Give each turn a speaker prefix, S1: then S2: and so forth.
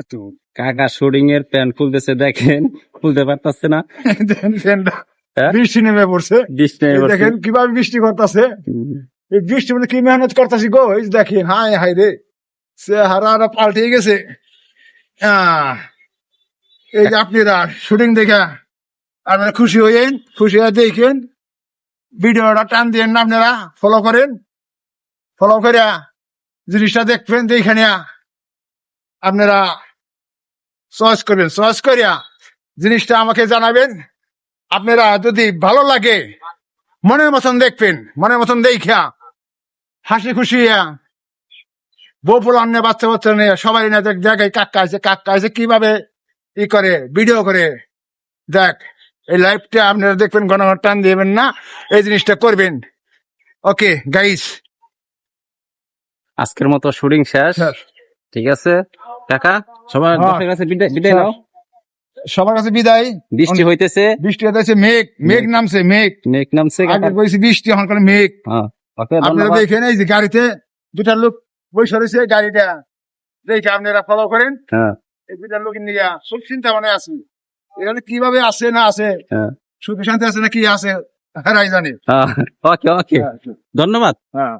S1: বারাকাতু।
S2: কাকা শুটিং এর প্যান্ট খুলতেছে, দেখেন খুলতে পারতেছে না। হ্যাঁ?
S1: বৃষ্টি নেমে পড়ছে,
S2: বৃষ্টি নেমে
S1: এই
S2: পড়ছে।
S1: দেখেন কিভাবে বৃষ্টি করতেছে, এই বৃষ্টির মধ্যে কি মেহনত করতেছি গো, এই যে দেখেন, হায় হায় রে, চেহারা পাল্টে গেছে। এই যে আপনারা শুটিং দেখা আপনারা খুশি হইয়েন, খুশি হয়ে দেখেন, ভিডিওটা টান দিয়েন না, আপনারা ফলো করেন, ফলো করে জিনিসটা দেখবেন, দেখে নিয়া আপনারা চয়েস করবেন, চয়েস করিয়া জিনিসটা আমাকে জানাবেন। আপনারা যদি ভালো লাগে মনের মতন দেখবেন, মনের মতন দেখা হাসি খুশি বউ পোলান নিয়ে, বাচ্চা বাচ্চা নিয়ে সবাই না জায়গায় কাকা আছে কিভাবে ই করে ভিডিও করে দেখ, এই লাইভটা আপনারা দেখবেন, ঘন ঘন টান দিবেন না, এই জিনিসটা করবেন। ওকে গাইস,
S2: আজকের মতো শুটিং শেষ, ঠিক আছে কাকা, সবার
S1: হ্যাঁ।
S2: দর্শকের কাছে বিদায় নাও।
S1: সবার কাছে বিদায়।
S2: বৃষ্টি হইতেছে,
S1: বৃষ্টি হতেছে, মেঘ নামছে,
S2: মেঘ নামছে কাকা।
S1: আগে বলছি বৃষ্টি, এখন করে মেঘ।
S2: হ্যাঁ, ওকে,
S1: আপনারা
S2: ধন্যবাদ।
S1: দেখেন এই যে গাড়িতে দুটা লোক বসে রয়েছে, গাড়িটা দেখে আপনারা ফলো করেন।
S2: হ্যাঁ,
S1: এই দুটা লোক নিয়ে খুব চিন্তা মনে আছে, এখানে কিভাবে আছে না আছে,
S2: হ্যাঁ,
S1: সুখী শান্তি আছে না কি আছে, হারাই জানে।
S2: ওকে, ধন্যবাদ।
S1: হ্যাঁ।